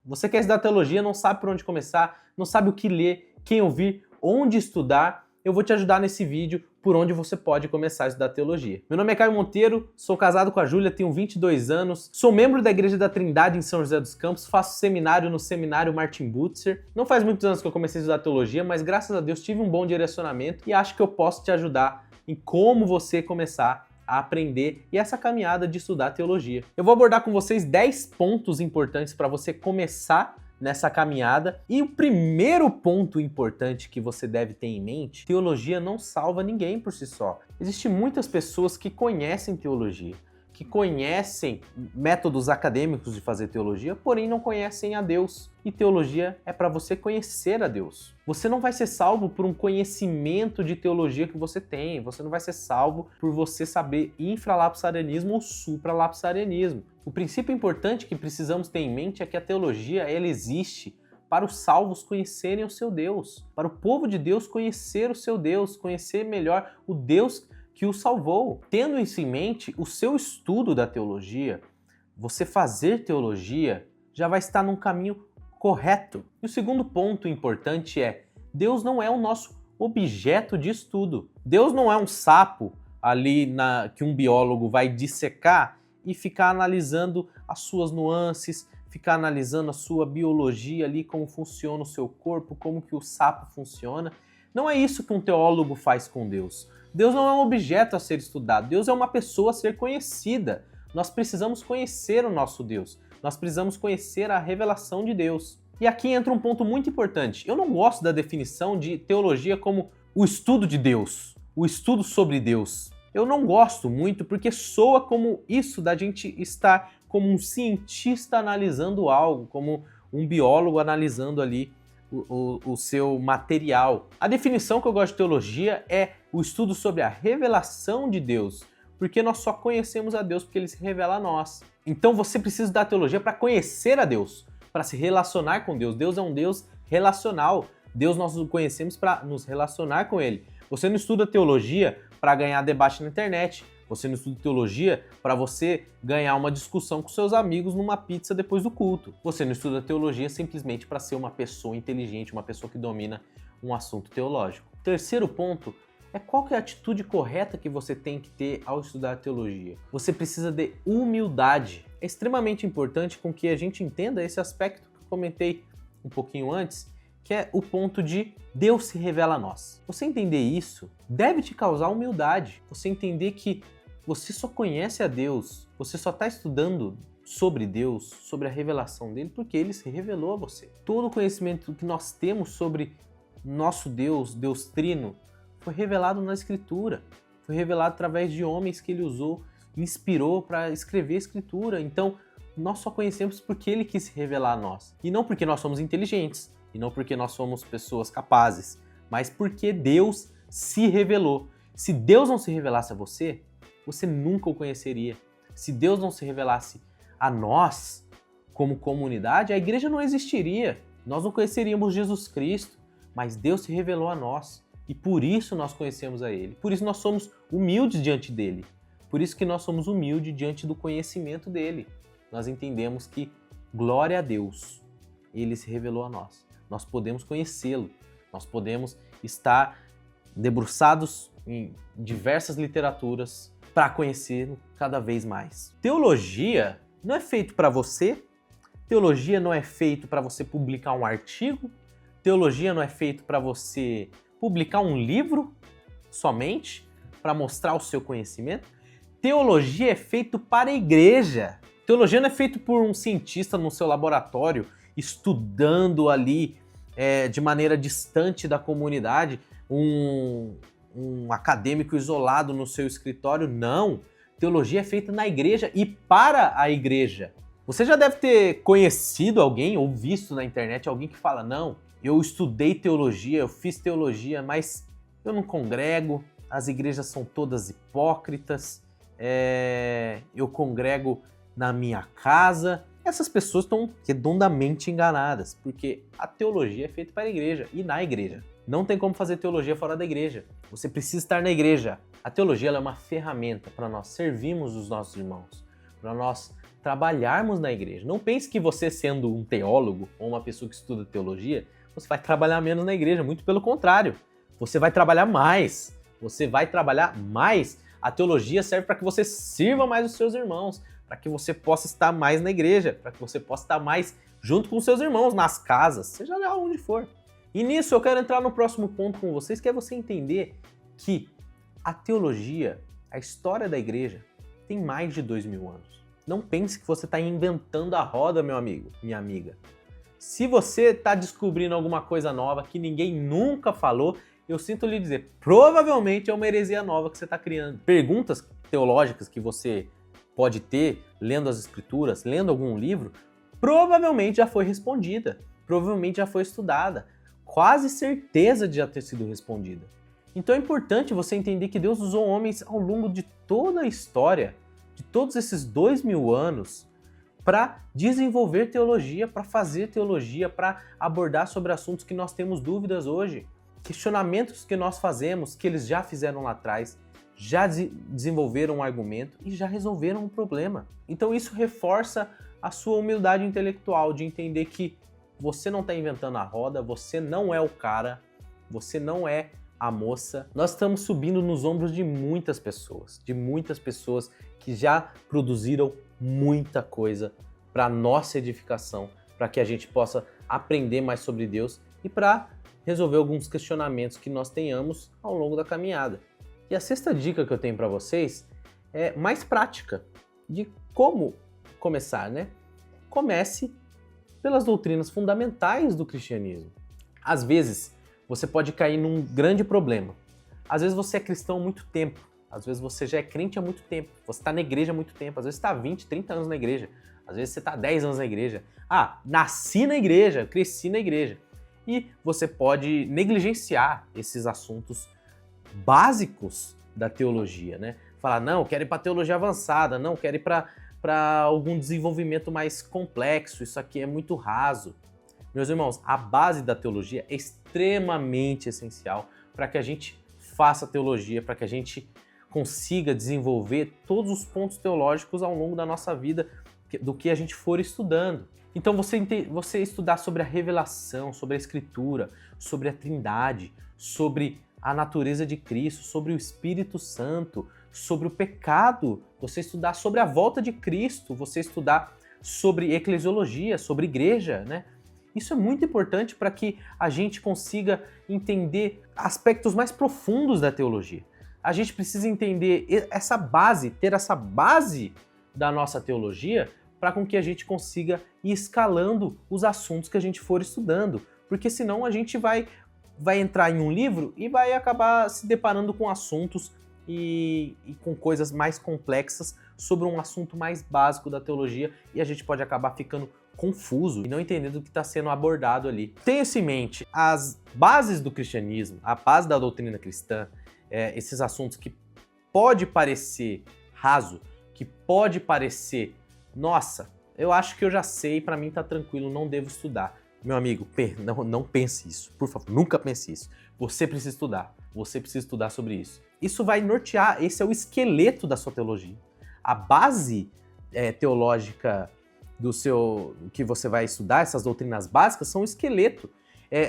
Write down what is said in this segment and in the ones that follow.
Você quer estudar teologia, não sabe por onde começar, não sabe o que ler, quem ouvir, onde estudar, eu vou te ajudar nesse vídeo por onde você pode começar a estudar teologia. Meu nome é Caio Monteiro, sou casado com a Júlia, tenho 22 anos, sou membro da Igreja da Trindade em São José dos Campos, faço seminário no Seminário Martin Butzer. Não faz muitos anos que eu comecei a estudar teologia, mas graças a Deus tive um bom direcionamento e acho que eu posso te ajudar em como você começar a aprender e essa caminhada de estudar teologia. Eu vou abordar com vocês 10 pontos importantes para você começar nessa caminhada. E o primeiro ponto importante que você deve ter em mente: teologia não salva ninguém por si só. Existem muitas pessoas que conhecem teologia, que conhecem métodos acadêmicos de fazer teologia, porém não conhecem a Deus. E teologia é para você conhecer a Deus. Você não vai ser salvo por um conhecimento de teologia que você tem. Você não vai ser salvo por você saber infralapsarianismo ou supralapsarianismo. O princípio importante que precisamos ter em mente é que a teologia ela existe para os salvos conhecerem o seu Deus, para o povo de Deus conhecer o seu Deus, conhecer melhor o Deus que o salvou. Tendo isso em mente, o seu estudo da teologia, você fazer teologia, já vai estar num caminho correto. E o segundo ponto importante é: Deus não é o nosso objeto de estudo. Deus não é um sapo ali que um biólogo vai dissecar e ficar analisando as suas nuances, ficar analisando a sua biologia ali, como funciona o seu corpo, como que o sapo funciona. Não é isso que um teólogo faz com Deus. Deus não é um objeto a ser estudado, Deus é uma pessoa a ser conhecida. Nós precisamos conhecer o nosso Deus, nós precisamos conhecer a revelação de Deus. E aqui entra um ponto muito importante. Eu não gosto da definição de teologia como o estudo de Deus, o estudo sobre Deus. Eu não gosto muito porque soa como isso da gente estar como um cientista analisando algo, como um biólogo analisando ali o seu material. A definição que eu gosto de teologia é o estudo sobre a revelação de Deus, porque nós só conhecemos a Deus porque Ele se revela a nós. Então você precisa estudar teologia para conhecer a Deus, para se relacionar com Deus. Deus é um Deus relacional. Deus nós o conhecemos para nos relacionar com Ele. Você não estuda teologia para ganhar debate na internet. Você não estuda teologia para você ganhar uma discussão com seus amigos numa pizza depois do culto. Você não estuda teologia simplesmente para ser uma pessoa inteligente, uma pessoa que domina um assunto teológico. Terceiro ponto é qual que é a atitude correta que você tem que ter ao estudar teologia. Você precisa de humildade. É extremamente importante com que a gente entenda esse aspecto que eu comentei um pouquinho antes, que é o ponto de Deus se revela a nós. Você entender isso deve te causar humildade. Você entender que você só conhece a Deus, você só está estudando sobre Deus, sobre a revelação dele, porque ele se revelou a você. Todo o conhecimento que nós temos sobre nosso Deus, Deus Trino, foi revelado na Escritura. Foi revelado através de homens que ele usou, inspirou para escrever a Escritura. Então, nós só conhecemos porque ele quis se revelar a nós. E não porque nós somos inteligentes, e não porque nós somos pessoas capazes, mas porque Deus se revelou. Se Deus não se revelasse a você, você nunca o conheceria. Se Deus não se revelasse a nós, como comunidade, a igreja não existiria. Nós não conheceríamos Jesus Cristo, mas Deus se revelou a nós. E por isso nós conhecemos a Ele. Por isso nós somos humildes diante dEle. Por isso que nós somos humildes diante do conhecimento dEle. Nós entendemos que, glória a Deus, Ele se revelou a nós. Nós podemos conhecê-lo. Nós podemos estar debruçados em diversas literaturas para conhecê-lo cada vez mais. Teologia não é feito para você. Teologia não é feito para você publicar um artigo. Teologia não é feito para você publicar um livro somente, para mostrar o seu conhecimento. Teologia é feito para a igreja. Teologia não é feito por um cientista no seu laboratório, estudando ali de maneira distante da comunidade, um acadêmico isolado no seu escritório. Não. Teologia é feita na igreja e para a igreja. Você já deve ter conhecido alguém ou visto na internet alguém que fala: não, eu estudei teologia, eu fiz teologia, mas eu não congrego, as igrejas são todas hipócritas, eu congrego na minha casa. Essas pessoas estão redondamente enganadas, porque a teologia é feita para a igreja e na igreja. Não tem como fazer teologia fora da igreja. Você precisa estar na igreja. A teologia ela é uma ferramenta para nós servirmos os nossos irmãos, para nós trabalharmos na igreja. Não pense que você, sendo um teólogo ou uma pessoa que estuda teologia, você vai trabalhar menos na igreja. Muito pelo contrário. Você vai trabalhar mais. Você vai trabalhar mais. A teologia serve para que você sirva mais os seus irmãos, para que você possa estar mais na igreja, para que você possa estar mais junto com os seus irmãos, nas casas, seja lá onde for. E nisso eu quero entrar no próximo ponto com vocês, que é você entender que a teologia, a história da igreja, tem mais de 2000 anos. Não pense que você está inventando a roda, meu amigo, minha amiga. Se você está descobrindo alguma coisa nova que ninguém nunca falou, eu sinto lhe dizer, provavelmente é uma heresia nova que você está criando. Perguntas teológicas que você pode ter lendo as escrituras, lendo algum livro, provavelmente já foi respondida, provavelmente já foi estudada, quase certeza de já ter sido respondida. Então é importante você entender que Deus usou homens ao longo de toda a história, de todos esses 2000 anos, para desenvolver teologia, para fazer teologia, para abordar sobre assuntos que nós temos dúvidas hoje. Questionamentos que nós fazemos, que eles já fizeram lá atrás, já desenvolveram um argumento e já resolveram um problema. Então isso reforça a sua humildade intelectual de entender que você não está inventando a roda, você não é o cara, você não é a moça. Nós estamos subindo nos ombros de muitas pessoas que já produziram muita coisa para nossa edificação, para que a gente possa aprender mais sobre Deus e para resolver alguns questionamentos que nós tenhamos ao longo da caminhada. E a sexta dica que eu tenho para vocês é mais prática de como começar, né? Comece pelas doutrinas fundamentais do cristianismo. Às vezes, você pode cair num grande problema. Às vezes você é cristão há muito tempo. Às vezes você já é crente há muito tempo. Você está na igreja há muito tempo. Às vezes você está 20, 30 anos na igreja. Às vezes você está 10 anos na igreja. Ah, nasci na igreja, cresci na igreja. E você pode negligenciar esses assuntos básicos da teologia, né? Falar, não, quero ir para teologia avançada, não, quero ir para algum desenvolvimento mais complexo, isso aqui é muito raso. Meus irmãos, a base da teologia é extremamente essencial para que a gente faça teologia, para que a gente consiga desenvolver todos os pontos teológicos ao longo da nossa vida, do que a gente for estudando. Então você estudar sobre a revelação, sobre a escritura, sobre a trindade, sobre a natureza de Cristo, sobre o Espírito Santo, sobre o pecado, você estudar sobre a volta de Cristo, você estudar sobre eclesiologia, sobre igreja, né? Isso é muito importante para que a gente consiga entender aspectos mais profundos da teologia. A gente precisa entender essa base, ter essa base da nossa teologia para com que a gente consiga ir escalando os assuntos que a gente for estudando, porque senão a gente vai entrar em um livro e vai acabar se deparando com assuntos e com coisas mais complexas sobre um assunto mais básico da teologia e a gente pode acabar ficando confuso e não entendendo o que está sendo abordado ali. Tenha isso em mente, as bases do cristianismo, a base da doutrina cristã, esses assuntos que pode parecer raso, que pode parecer, nossa, eu acho que eu já sei, para mim tá tranquilo, não devo estudar. Meu amigo, não pense isso, por favor, nunca pense isso. Você precisa estudar sobre isso. Isso vai nortear, esse é o esqueleto da sua teologia. A base teológica que você vai estudar, essas doutrinas básicas, são o esqueleto.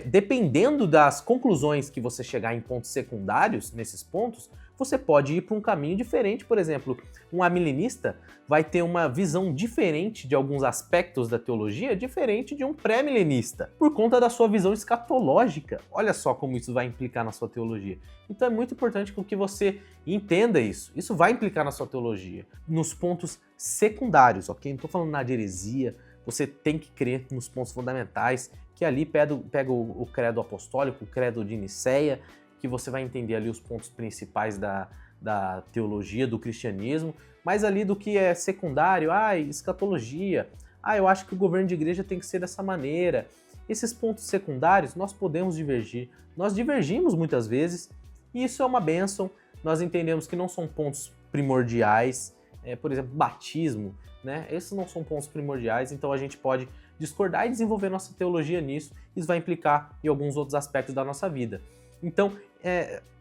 Dependendo das conclusões que você chegar em pontos secundários, nesses pontos, você pode ir para um caminho diferente. Por exemplo, um amilenista vai ter uma visão diferente de alguns aspectos da teologia, diferente de um pré-milenista, por conta da sua visão escatológica. Olha só como isso vai implicar na sua teologia. Então é muito importante que você entenda isso. Isso vai implicar na sua teologia, nos pontos secundários, ok? Não estou falando nada de heresia, você tem que crer nos pontos fundamentais, que ali pega o credo apostólico, o credo de Nicéia, que você vai entender ali os pontos principais da teologia, do cristianismo, mas ali do que é secundário, escatologia, eu acho que o governo de igreja tem que ser dessa maneira. Esses pontos secundários nós podemos divergir, nós divergimos muitas vezes, e isso é uma bênção, nós entendemos que não são pontos primordiais, por exemplo, batismo, né? Esses não são pontos primordiais, então a gente pode discordar e desenvolver nossa teologia nisso, isso vai implicar em alguns outros aspectos da nossa vida. Então,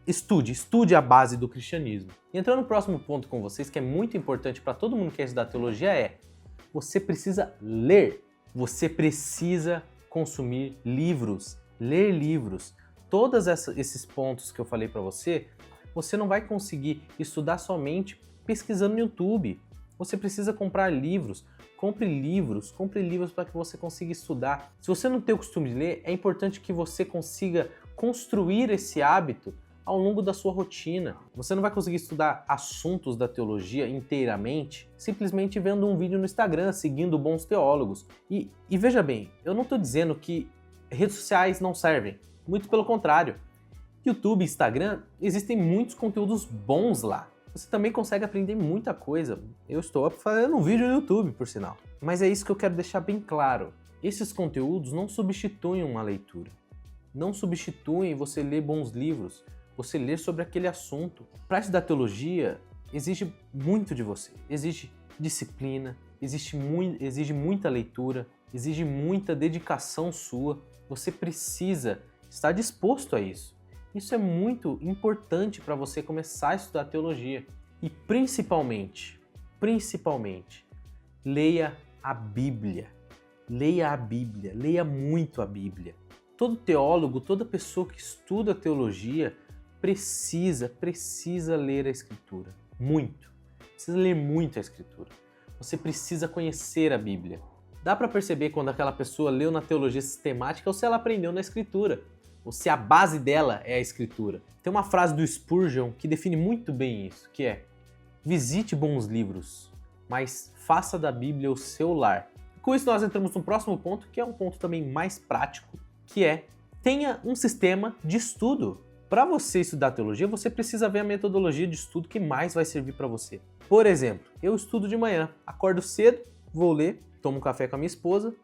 estude a base do cristianismo. E entrando no próximo ponto com vocês, que é muito importante para todo mundo que quer estudar teologia, Você precisa ler. Você precisa consumir livros, ler livros. Todos esses pontos que eu falei para você, você não vai conseguir estudar somente pesquisando no YouTube. Você precisa comprar livros. Compre livros para que você consiga estudar. Se você não tem o costume de ler, é importante que você consiga construir esse hábito ao longo da sua rotina. Você não vai conseguir estudar assuntos da teologia inteiramente simplesmente vendo um vídeo no Instagram, seguindo bons teólogos. E veja bem, eu não estou dizendo que redes sociais não servem. Muito pelo contrário. YouTube e Instagram, existem muitos conteúdos bons lá. Você também consegue aprender muita coisa. Eu estou fazendo um vídeo no YouTube, por sinal. Mas é isso que eu quero deixar bem claro. Esses conteúdos não substituem uma leitura. Não substituem você ler bons livros, você ler sobre aquele assunto. Para estudar teologia, exige muito de você. Exige disciplina, exige muita leitura, exige muita dedicação sua. Você precisa estar disposto a isso. Isso é muito importante para você começar a estudar teologia. E principalmente, leia a Bíblia. Leia a Bíblia, leia muito a Bíblia. Todo teólogo, toda pessoa que estuda teologia precisa ler a Escritura. Muito. Precisa ler muito a Escritura. Você precisa conhecer a Bíblia. Dá para perceber quando aquela pessoa leu na teologia sistemática ou se ela aprendeu na Escritura. Ou se a base dela é a Escritura. Tem uma frase do Spurgeon que define muito bem isso, que é: visite bons livros, mas faça da Bíblia o seu lar. Com isso nós entramos no próximo ponto, que é um ponto também mais prático, que é: tenha um sistema de estudo. Para você estudar teologia, você precisa ver a metodologia de estudo que mais vai servir para você. Por exemplo, eu estudo de manhã, acordo cedo, vou ler, tomo um café com a minha esposa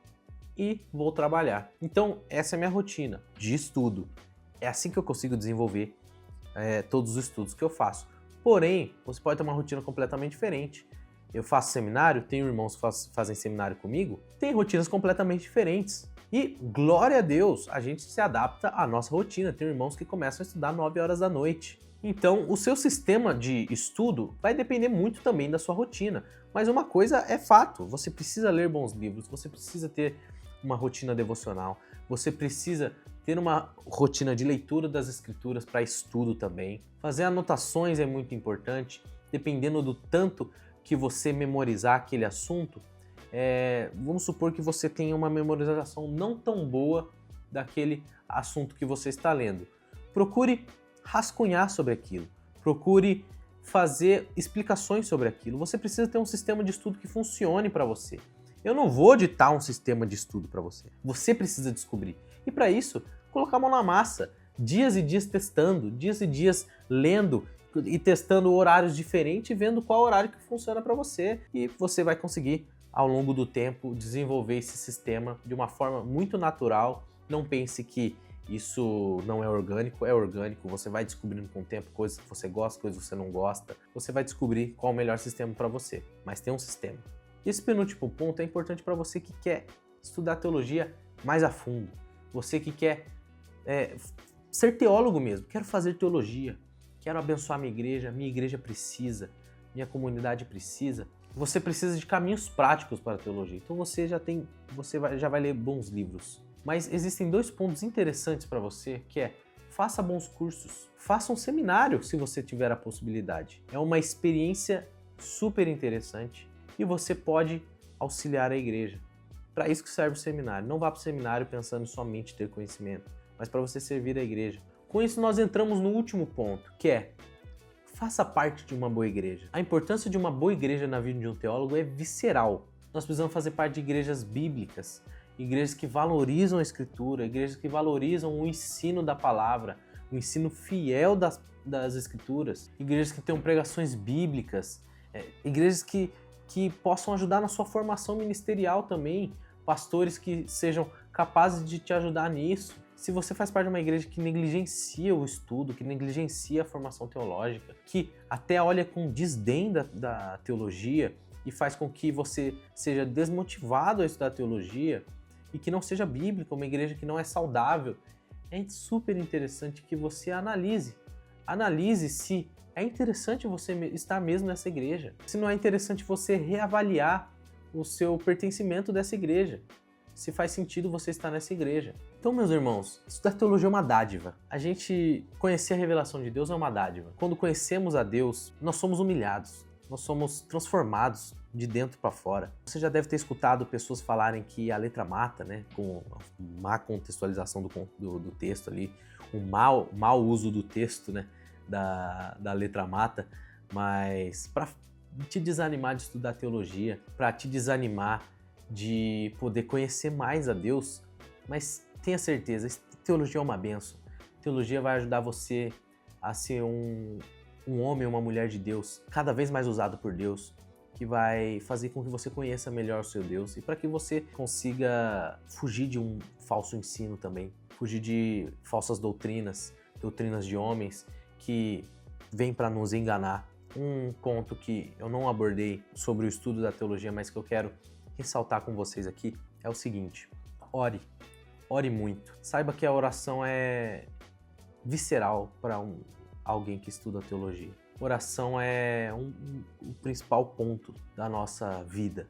e vou trabalhar. Então, essa é a minha rotina de estudo. É assim que eu consigo desenvolver todos os estudos que eu faço. Porém, você pode ter uma rotina completamente diferente. Eu faço seminário, tenho irmãos que fazem seminário comigo, tem rotinas completamente diferentes. E, glória a Deus, a gente se adapta à nossa rotina. Tem irmãos que começam a estudar 9 horas da noite. Então, o seu sistema de estudo vai depender muito também da sua rotina. Mas uma coisa é fato, você precisa ler bons livros, você precisa ter uma rotina devocional, você precisa ter uma rotina de leitura das Escrituras para estudo também. Fazer anotações é muito importante, dependendo do tanto que você memorizar aquele assunto. Vamos supor que você tenha uma memorização não tão boa daquele assunto que você está lendo. Procure rascunhar sobre aquilo, procure fazer explicações sobre aquilo. Você precisa ter um sistema de estudo que funcione para você. Eu não vou ditar um sistema de estudo para você. Você precisa descobrir. E para isso, colocar a mão na massa. Dias e dias testando, dias e dias lendo e testando horários diferentes e vendo qual horário que funciona para você. E você vai conseguir, ao longo do tempo, desenvolver esse sistema de uma forma muito natural. Não pense que isso não é orgânico, é orgânico. Você vai descobrindo com o tempo coisas que você gosta, coisas que você não gosta. Você vai descobrir qual é o melhor sistema para você. Mas tem um sistema. Esse penúltimo ponto é importante para você que quer estudar teologia mais a fundo. Você que quer ser teólogo mesmo. Quero fazer teologia, quero abençoar minha igreja precisa, minha comunidade precisa. Você precisa de caminhos práticos para a teologia. Então você já vai ler bons livros. Mas existem 2 pontos interessantes para você, que é: faça bons cursos, faça um seminário se você tiver a possibilidade. É uma experiência super interessante. E você pode auxiliar a igreja. Para isso que serve o seminário. Não vá para o seminário pensando somente em ter conhecimento, mas para você servir a igreja. Com isso nós entramos no último ponto, que é: faça parte de uma boa igreja. A importância de uma boa igreja na vida de um teólogo é visceral. Nós precisamos fazer parte de igrejas bíblicas, igrejas que valorizam a Escritura, igrejas que valorizam o ensino da palavra, o ensino fiel das Escrituras, igrejas que tenham pregações bíblicas, igrejas que possam ajudar na sua formação ministerial também, pastores que sejam capazes de te ajudar nisso. Se você faz parte de uma igreja que negligencia o estudo, que negligencia a formação teológica, que até olha com desdém da teologia e faz com que você seja desmotivado a estudar teologia e que não seja bíblica, uma igreja que não é saudável, é super interessante que você analise. Analise se é interessante você estar mesmo nessa igreja. Se não é interessante você reavaliar o seu pertencimento dessa igreja, se faz sentido você estar nessa igreja. Então, meus irmãos, estudar teologia é uma dádiva. A gente conhecer a revelação de Deus é uma dádiva. Quando conhecemos a Deus, nós somos humilhados, nós somos transformados de dentro para fora. Você já deve ter escutado pessoas falarem que a letra mata, né? Com má contextualização do texto ali, um mau uso do texto, né? Da letra mata, mas para te desanimar de estudar teologia, para te desanimar de poder conhecer mais a Deus, mas tenha certeza, teologia é uma bênção. Teologia vai ajudar você a ser um homem ou uma mulher de Deus, cada vez mais usado por Deus, que vai fazer com que você conheça melhor o seu Deus e para que você consiga fugir de um falso ensino também, fugir de falsas doutrinas de homens que vêm para nos enganar. Um ponto que eu não abordei sobre o estudo da teologia, mas que eu quero ressaltar com vocês aqui é o seguinte: ore muito. Saiba que a oração é visceral para alguém que estuda teologia. Oração é o principal ponto da nossa vida.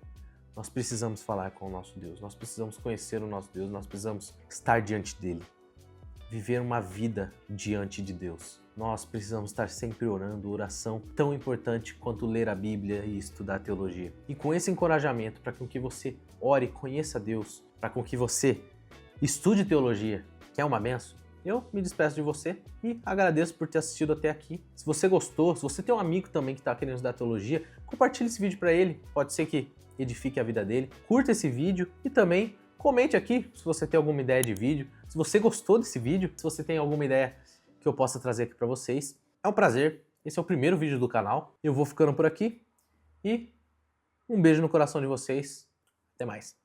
Nós precisamos falar com o nosso Deus, nós precisamos conhecer o nosso Deus, nós precisamos estar diante dele, viver uma vida diante de Deus. Nós precisamos estar sempre orando, oração tão importante quanto ler a Bíblia e estudar teologia. E com esse encorajamento para que você ore, conheça Deus, para que você estude teologia, que é uma benção, eu me despeço de você e agradeço por ter assistido até aqui. Se você gostou, se você tem um amigo também que está querendo estudar teologia, compartilhe esse vídeo para ele, pode ser que edifique a vida dele. Curta esse vídeo e também comente aqui se você tem alguma ideia de vídeo, se você gostou desse vídeo, se você tem alguma ideia que eu possa trazer aqui para vocês. É um prazer, esse é o primeiro vídeo do canal, eu vou ficando por aqui e um beijo no coração de vocês, até mais.